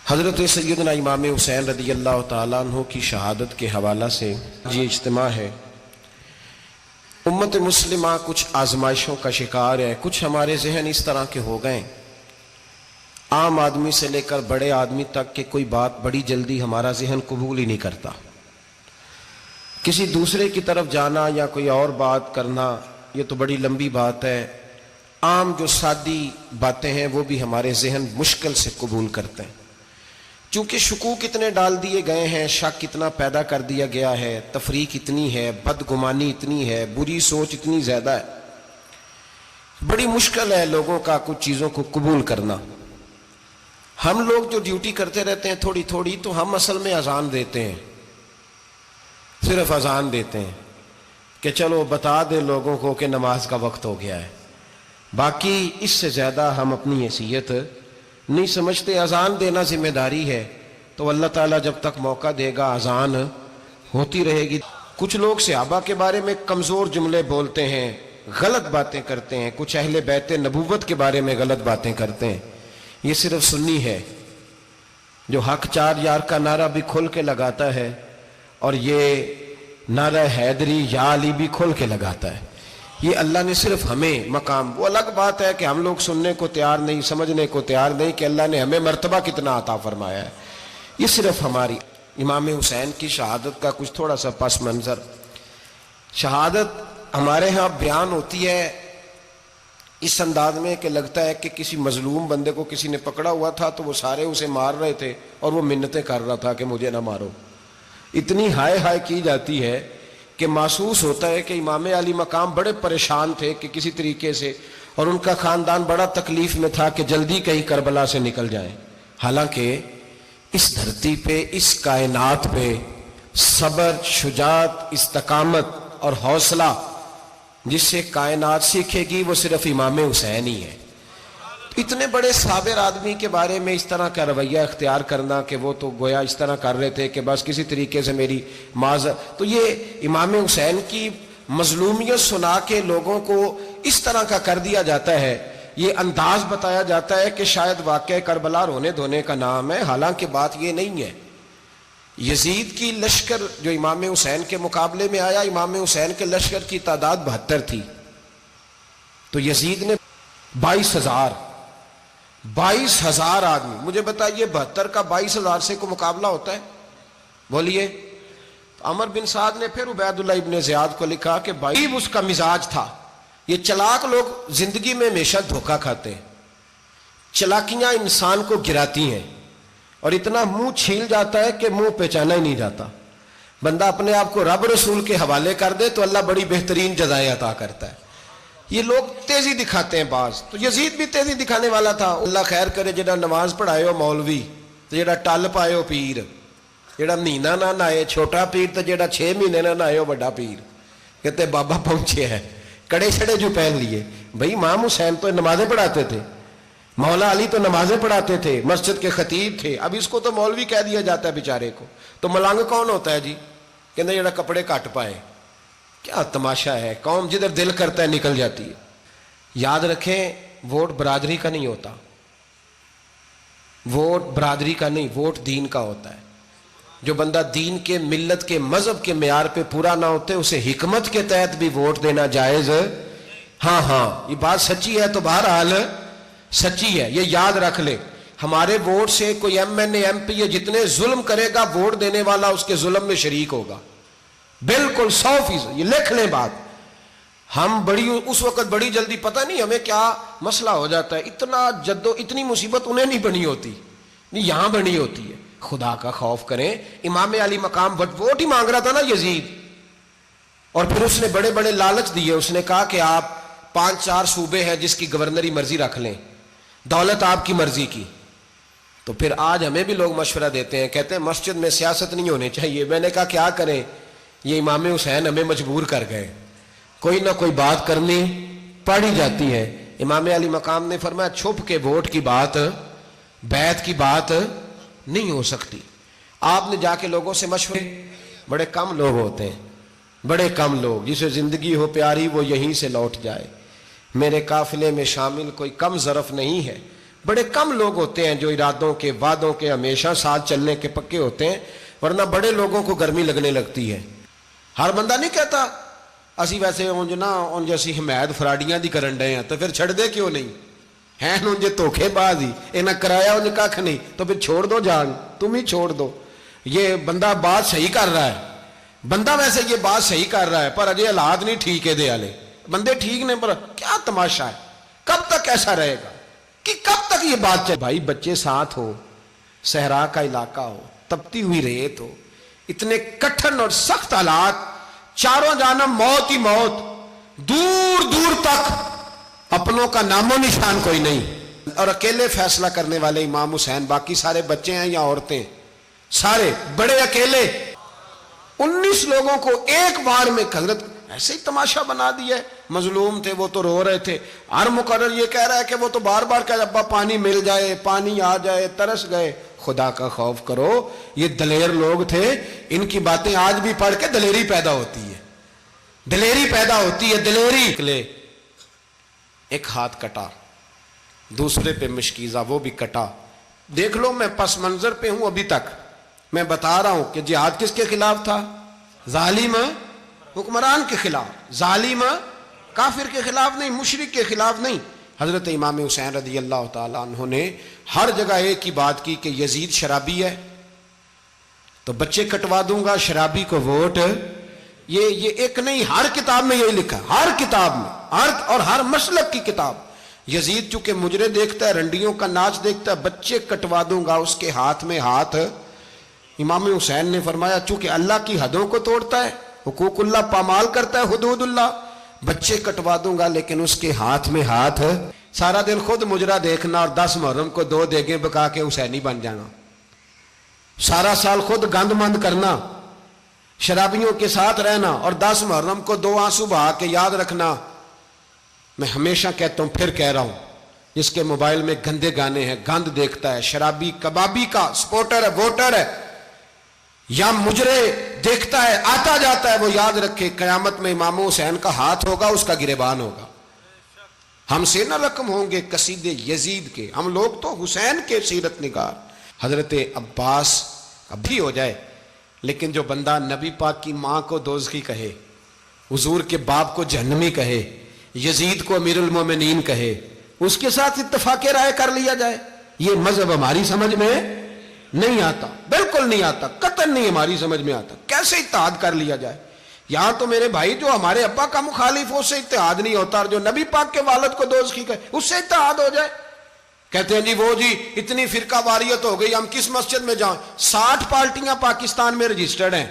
حضرت سیدنا امام حسین رضی اللہ تعالیٰ عنہ کی شہادت کے حوالہ سے یہ اجتماع ہے۔ امت مسلمہ کچھ آزمائشوں کا شکار ہے، کچھ ہمارے ذہن اس طرح کے ہو گئے، عام آدمی سے لے کر بڑے آدمی تک کہ کوئی بات بڑی جلدی ہمارا ذہن قبول ہی نہیں کرتا۔ کسی دوسرے کی طرف جانا یا کوئی اور بات کرنا یہ تو بڑی لمبی بات ہے، عام جو سادی باتیں ہیں وہ بھی ہمارے ذہن مشکل سے قبول کرتے ہیں۔ چونکہ شکوک اتنے ڈال دیے گئے ہیں، شک اتنا پیدا کر دیا گیا ہے، تفریق اتنی ہے، بدگمانی اتنی ہے، بری سوچ اتنی زیادہ ہے، بڑی مشکل ہے لوگوں کا کچھ چیزوں کو قبول کرنا۔ ہم لوگ جو ڈیوٹی کرتے رہتے ہیں تھوڑی تھوڑی، تو ہم اصل میں اذان دیتے ہیں، صرف اذان دیتے ہیں کہ چلو بتا دے لوگوں کو کہ نماز کا وقت ہو گیا ہے، باقی اس سے زیادہ ہم اپنی حیثیت نہیں سمجھتے۔ اذان دینا ذمہ داری ہے، تو اللہ تعالیٰ جب تک موقع دے گا اذان ہوتی رہے گی۔ کچھ لوگ صحابہ کے بارے میں کمزور جملے بولتے ہیں، غلط باتیں کرتے ہیں، کچھ اہل بیت نبوت کے بارے میں غلط باتیں کرتے ہیں۔ یہ صرف سنی ہے جو حق چار یار کا نعرہ بھی کھل کے لگاتا ہے، اور یہ نعرہ حیدری یا علی بھی کھل کے لگاتا ہے۔ یہ اللہ نے صرف ہمیں مقام، وہ الگ بات ہے کہ ہم لوگ سننے کو تیار نہیں، سمجھنے کو تیار نہیں کہ اللہ نے ہمیں مرتبہ کتنا عطا فرمایا ہے۔ یہ صرف ہماری امام حسین کی شہادت کا کچھ تھوڑا سا پس منظر۔ شہادت ہمارے ہاں بیان ہوتی ہے اس انداز میں کہ لگتا ہے کہ کسی مظلوم بندے کو کسی نے پکڑا ہوا تھا تو وہ سارے اسے مار رہے تھے اور وہ منتیں کر رہا تھا کہ مجھے نہ مارو۔ اتنی ہائے ہائے کی جاتی ہے کہ محسوس ہوتا ہے کہ امام علی مقام بڑے پریشان تھے کہ کسی طریقے سے، اور ان کا خاندان بڑا تکلیف میں تھا کہ جلدی کہیں کربلا سے نکل جائیں۔ حالانکہ اس دھرتی پہ، اس کائنات پہ صبر، شجاعت، استقامت اور حوصلہ جس سے کائنات سیکھے گی وہ صرف امام حسین ہی ہے۔ اتنے بڑے صابر آدمی کے بارے میں اس طرح کا رویہ اختیار کرنا کہ وہ تو گویا اس طرح کر رہے تھے کہ بس کسی طریقے سے میری تو یہ امام حسین کی مظلومیت سنا کے لوگوں کو اس طرح کا کر دیا جاتا ہے، یہ انداز بتایا جاتا ہے کہ شاید واقعہ کربلا رونے دھونے کا نام ہے، حالانکہ بات یہ نہیں ہے۔ یزید کی لشکر جو امام حسین کے مقابلے میں آیا، امام حسین کے لشکر کی تعداد 72 تھی، تو یزید نے 22,000 آدمی، مجھے بتائیے 72 کا 22,000 سے کو مقابلہ ہوتا ہے؟ بولیے۔ عمر بن سعد نے پھر عبید اللہ ابن زیاد کو لکھا کہ بھائی اس کا مزاج تھا۔ یہ چلاک لوگ زندگی میں ہمیشہ دھوکہ کھاتے ہیں، چلاکیاں انسان کو گراتی ہیں اور اتنا منہ چھیل جاتا ہے کہ منہ پہچانا ہی نہیں جاتا۔ بندہ اپنے آپ کو رب رسول کے حوالے کر دے تو اللہ بڑی بہترین جزائیں عطا کرتا ہے۔ یہ لوگ تیزی دکھاتے ہیں بعض، تو یزید بھی تیزی دکھانے والا تھا۔ اللہ خیر کرے، جڑا نماز پڑھائے ہو مولوی تو جڑا ٹل پائے ہو پیر، جڑا مہینہ نہ نہائے چھوٹا پیر تو جڑا 6 مہینے نہ نہائے ہو بڑا پیر، کہتے بابا پہنچے ہیں، کڑے چھڑے جو پہن لیے۔ بھائی امام حسین تو نمازیں پڑھاتے تھے، مولا علی تو نمازیں پڑھاتے تھے، مسجد کے خطیب تھے، اب اس کو تو مولوی کہہ دیا جاتا ہے بیچارے کو۔ تو ملنگ کون ہوتا ہے جی؟ کہتے جڑا کپڑے کٹ پائے۔ کیا تماشا ہے، قوم جدھر دل کرتا ہے نکل جاتی ہے۔ یاد رکھیں، ووٹ برادری کا نہیں ہوتا، ووٹ برادری کا نہیں، ووٹ دین کا ہوتا ہے۔ جو بندہ دین کے، ملت کے، مذہب کے معیار پہ پورا نہ ہوتے اسے حکمت کے تحت بھی ووٹ دینا جائز۔ ہاں یہ بات سچی ہے تو بہرحال سچی ہے، یہ یاد رکھ لے۔ ہمارے ووٹ سے کوئی ایم این اے، ایم پی اے جتنے ظلم کرے گا، ووٹ دینے والا اس کے ظلم میں شریک ہوگا، بالکل 100%۔ یہ لکھ لیں بات۔ ہم اس وقت بڑی جلدی، پتہ نہیں ہمیں کیا مسئلہ ہو جاتا ہے، اتنا اتنی مصیبت انہیں نہیں بنی ہوتی، نہیں یہاں بنی ہوتی ہے۔ خدا کا خوف کریں۔ امام علی مقام ووٹ ہی مانگ رہا تھا نا یزید، اور پھر اس نے بڑے بڑے لالچ دیے۔ اس نے کہا کہ آپ 5-4 صوبے ہیں جس کی گورنری مرضی رکھ لیں، دولت آپ کی مرضی کی۔ تو پھر آج ہمیں بھی لوگ مشورہ دیتے ہیں، کہتے ہیں مسجد میں سیاست نہیں ہونی چاہیے۔ میں نے کہا کیا کریں، یہ امام حسین ہمیں مجبور کر گئے، کوئی نہ کوئی بات کرنی پڑ ہی جاتی ہے۔ امام علی مقام نے فرمایا چھپ کے ووٹ کی بات، بیعت کی بات نہیں ہو سکتی۔ آپ نے جا کے لوگوں سے مشورے، بڑے کم لوگ ہوتے ہیں، بڑے کم لوگ، جسے زندگی ہو پیاری وہ یہیں سے لوٹ جائے۔ میرے قافلے میں شامل کوئی کم ظرف نہیں ہے، بڑے کم لوگ ہوتے ہیں جو ارادوں کے وعدوں کے ہمیشہ ساتھ چلنے کے پکے ہوتے ہیں، ورنہ بڑے لوگوں کو گرمی لگنے لگتی ہے۔ ہر بندہ نہیں کہتا اسی ویسے اونج نا اونج اسی حمایت فراڈیاں دی کرن ڈے ہیں تو پھر چھڑ دے کیوں نہیں ہیں اونجے دھوکھے باز ہی انہیں کرایا انہیں کھ نہیں تو پھر چھوڑ دو جان، تم ہی چھوڑ دو۔ یہ بندہ بات صحیح کر رہا ہے، بندہ ویسے یہ بات صحیح کر رہا ہے پر اجے حالات نہیں ٹھیک ہے دے والے بندے ٹھیک نہیں، پر کیا تماشا ہے، کب تک ایسا رہے گا کہ کب تک یہ بات چلے؟ بھائی بچے ساتھ ہو، صحرا کا علاقہ ہو، تپتی ہوئی ریت ہو، اتنے کٹھن اور سخت حالات، چاروں جانب موت ہی موت، دور دور تک اپنوں کا نام و نشان کوئی نہیں، اور اکیلے فیصلہ کرنے والے امام حسین، باقی سارے بچے ہیں یا عورتیں، سارے بڑے اکیلے 19 لوگوں کو ایک بار میں حضرت ایسے ہی تماشا بنا دیا ہے۔ مظلوم تھے وہ تو رو رہے تھے، ہر مقرر یہ کہہ رہا ہے کہ وہ تو بار بار کہہ ابا پانی مل جائے، پانی آ جائے، ترس گئے۔ خدا کا خوف کرو، یہ دلیر لوگ تھے، ان کی باتیں آج بھی پڑھ کے دلیری پیدا ہوتی ہے، دلیری پیدا ہوتی ہے، دلیری نکلے۔ ایک ہاتھ کٹا، دوسرے پہ مشکیزہ وہ بھی کٹا۔ دیکھ لو میں پس منظر پہ ہوں ابھی تک، میں بتا رہا ہوں کہ جہاد کس کے خلاف تھا؟ ظالم حکمران کے خلاف، ظالم کافر کے خلاف نہیں، مشرک کے خلاف نہیں۔ حضرت امام حسین رضی اللہ تعالیٰ عنہ نے ہر جگہ ایک ہی بات کی کہ یزید شرابی ہے تو بچے کٹوا دوں گا، شرابی کو ووٹ۔ یہ ایک نہیں، ہر کتاب میں یہی لکھا، ہر کتاب میں، اور ہر مسلک کی کتاب۔ یزید چونکہ مجرے دیکھتا ہے، رنڈیوں کا ناچ دیکھتا ہے، بچے کٹوا دوں گا، اس کے ہاتھ میں ہاتھ۔ امام حسین نے فرمایا چونکہ اللہ کی حدوں کو توڑتا ہے، حقوق اللہ پامال کرتا ہے، حدود اللہ، بچے کٹوا دوں گا لیکن اس کے ہاتھ میں ہاتھ۔ سارا دن خود مجرا دیکھنا اور 10 محرم کو 2 دیگیں پکا کے حسینی بن جانا، سارا سال خود گند مند کرنا، شرابیوں کے ساتھ رہنا اور 10 محرم کو 2 آنسو بہا کے یاد رکھنا۔ میں ہمیشہ کہتا ہوں، پھر کہہ رہا ہوں، جس کے موبائل میں گندے گانے ہیں، گند دیکھتا ہے، شرابی کبابی کا سپورٹر ہے، ووٹر ہے، یا مجرے دیکھتا ہے آتا جاتا ہے، وہ یاد رکھے قیامت میں امام حسین کا ہاتھ ہوگا، اس کا گریبان ہوگا۔ ہم سے نہ رقم ہوں گے قصیدے یزید کے، ہم لوگ تو حسین کے سیرت نگار۔ حضرت عباس ابھی ہو جائے، لیکن جو بندہ نبی پاک کی ماں کو دوزخی کہے، حضور کے باپ کو جہنمی کہے، یزید کو امیر المومنین کہے، اس کے ساتھ اتفاق رائے کر لیا جائے، یہ مذہب ہماری سمجھ میں نہیں آتا، بالکل نہیں آتا، قطعاً نہیں ہماری سمجھ میں آتا۔ کیسے اتحاد کر لیا جائے؟ یہاں تو میرے بھائی جو ہمارے ابا کا مخالف ہو، اس سے اتحاد نہیں ہوتا، اور جو نبی پاک کے والد کو دوزخی کہے اس سے اتحاد ہو جائے۔ کہتے ہیں جی وہ جی اتنی فرقہ واریت ہو گئی، ہم کس مسجد میں جائیں؟ 60 پارٹیاں پاکستان میں رجسٹرڈ ہیں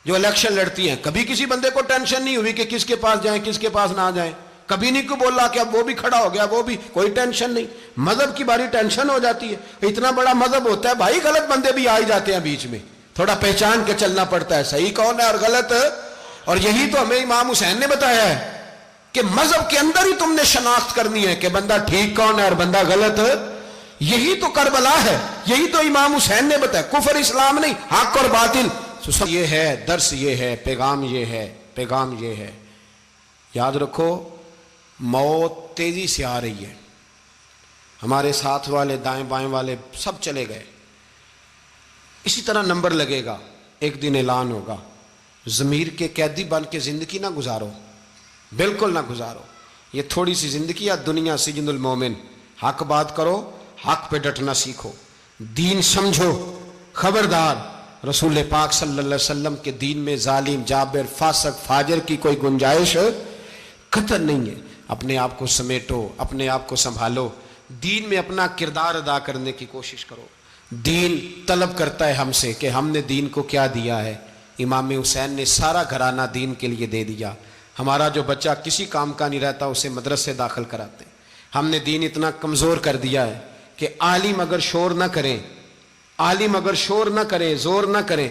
جو الیکشن لڑتی ہیں، کبھی کسی بندے کو ٹینشن نہیں ہوئی کہ کس کے پاس جائیں کس کے پاس نہ جائیں، کبھی نہیں کوئی بولا کہ اب وہ بھی کھڑا ہو گیا، وہ بھی، کوئی ٹینشن نہیں۔ مذہب کی باری ٹینشن ہو جاتی ہے، اتنا بڑا مذہب ہوتا ہے بھائی، غلط بندے بھی آ جاتے ہیں بیچ میں، تھوڑا پہچان کے چلنا پڑتا ہے صحیح کون ہے اور غلط۔ اور یہی تو ہمیں امام حسین نے بتایا ہے کہ مذہب کے اندر ہی تم نے شناخت کرنی ہے کہ بندہ ٹھیک کون ہے اور بندہ غلط۔ یہی تو کربلا ہے، یہی تو امام حسین نے بتایا، کفر اسلام نہیں، حق اور باطل۔ یہ ہے درس، یہ ہے پیغام، یہ ہے پیغام، یہ ہے۔ یاد رکھو موت تیزی سے آ رہی ہے، ہمارے ساتھ والے دائیں بائیں والے سب چلے گئے، اسی طرح نمبر لگے گا، ایک دن اعلان ہوگا۔ ضمیر کے قیدی بن کے زندگی نہ گزارو، بالکل نہ گزارو، یہ تھوڑی سی زندگی ہے، دنیا سجن المومن۔ حق بات کرو، حق پہ ڈٹنا سیکھو، دین سمجھو، خبردار رسول پاک صلی اللہ علیہ وسلم کے دین میں ظالم، جابر، فاسق، فاجر کی کوئی گنجائش قطع نہیں ہے۔ اپنے آپ کو سمیٹو، اپنے آپ کو سنبھالو، دین میں اپنا کردار ادا کرنے کی کوشش کرو۔ دین طلب کرتا ہے ہم سے کہ ہم نے دین کو کیا دیا ہے۔ امام حسین نے سارا گھرانہ دین کے لیے دے دیا۔ ہمارا جو بچہ کسی کام کا نہیں رہتا اسے مدرسے داخل کراتے ہیں۔ ہم نے دین اتنا کمزور کر دیا ہے کہ عالم اگر شور نہ کریں، عالم اگر شور نہ کریں، زور نہ کریں،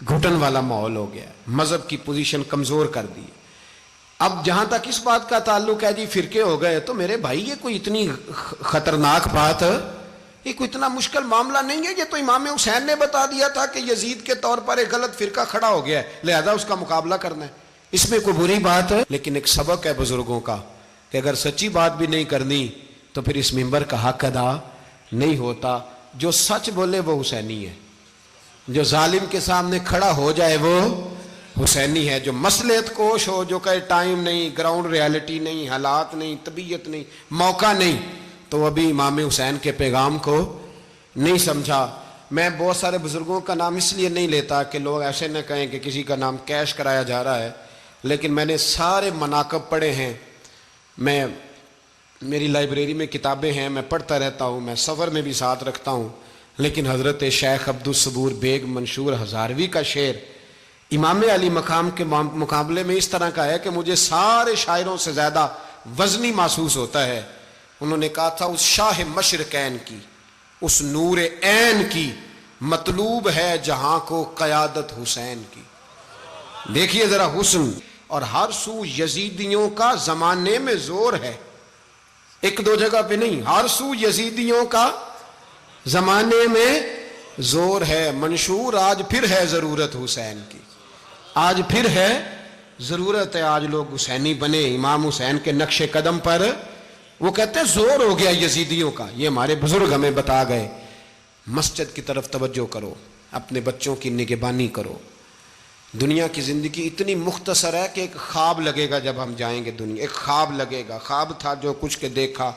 گھٹن والا ماحول ہو گیا ہے، مذہب کی پوزیشن کمزور کر دی۔ اب جہاں تک اس بات کا تعلق ہے جی فرقے ہو گئے، تو میرے بھائی یہ کوئی اتنی خطرناک بات ہے، یہ کوئی اتنا مشکل معاملہ نہیں ہے۔ یہ تو امام حسین نے بتا دیا تھا کہ یزید کے طور پر ایک غلط فرقہ کھڑا ہو گیا ہے، لہذا اس کا مقابلہ کرنا ہے، اس میں کوئی بری بات ہے؟ لیکن ایک سبق ہے بزرگوں کا کہ اگر سچی بات بھی نہیں کرنی تو پھر اس منبر کا حق ادا نہیں ہوتا. جو سچ بولے وہ حسینی ہے, جو ظالم کے سامنے کھڑا ہو جائے وہ حسینی ہے. جو مصلحت کوش ہو, جو کہے ٹائم نہیں, گراؤنڈ ریالٹی نہیں, حالات نہیں, طبیعت نہیں, موقع نہیں, تو ابھی امام حسین کے پیغام کو نہیں سمجھا. میں بہت سارے بزرگوں کا نام اس لیے نہیں لیتا کہ لوگ ایسے نہ کہیں کہ کسی کا نام کیش کرایا جا رہا ہے, لیکن میں نے سارے مناقب پڑھے ہیں. میری لائبریری میں کتابیں ہیں, میں پڑھتا رہتا ہوں, میں سفر میں بھی ساتھ رکھتا ہوں. لیکن حضرت شیخ عبدالصبور بیگ منشور ہزاروی کا شعر امام علی مقام کے مقابلے میں اس طرح کا ہے کہ مجھے سارے شاعروں سے زیادہ وزنی محسوس ہوتا ہے. انہوں نے کہا تھا اس شاہ مشرقین کی, اس نور عین کی, مطلوب ہے جہاں کو قیادت حسین کی. دیکھیے ذرا حسن. اور ہر سو یزیدیوں کا زمانے میں زور ہے, ایک دو جگہ پہ نہیں, ہر سو یزیدیوں کا زمانے میں زور ہے. منشور آج پھر ہے ضرورت حسین کی, آج پھر ہے ضرورت ہے, آج لوگ حسینی بنے امام حسین کے نقش قدم پر. وہ کہتے ہیں زور ہو گیا یزیدیوں کا, یہ ہمارے بزرگ ہمیں بتا گئے. مسجد کی طرف توجہ کرو, اپنے بچوں کی نگہبانی کرو. دنیا کی زندگی اتنی مختصر ہے کہ ایک خواب لگے گا جب ہم جائیں گے دنیا, ایک خواب لگے گا. خواب تھا جو کچھ کے دیکھا,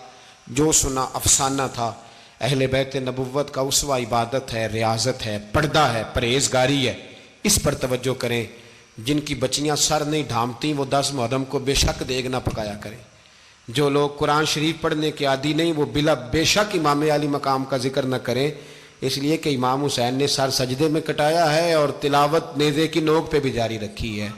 جو سنا افسانہ تھا. اہل بیت نبوت کا اسوہ عبادت ہے, ریاضت ہے, پردہ ہے, پرہیزگاری ہے. اس پر توجہ کریں. جن کی بچیاں سر نہیں ڈھانپتی وہ 10 محرم کو بے شک دیگ نہ پکایا کریں. جو لوگ قرآن شریف پڑھنے کے عادی نہیں وہ بے شک امام علی مقام کا ذکر نہ کریں, اس لیے کہ امام حسین نے سر سجدے میں کٹایا ہے اور تلاوت نیزے کی نوک پہ بھی جاری رکھی ہے.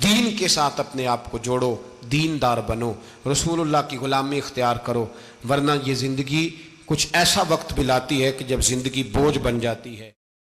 دین کے ساتھ اپنے آپ کو جوڑو, دیندار بنو, رسول اللہ کی غلامی اختیار کرو, ورنہ یہ زندگی کچھ ایسا وقت بھی لاتی ہے کہ جب زندگی بوجھ بن جاتی ہے.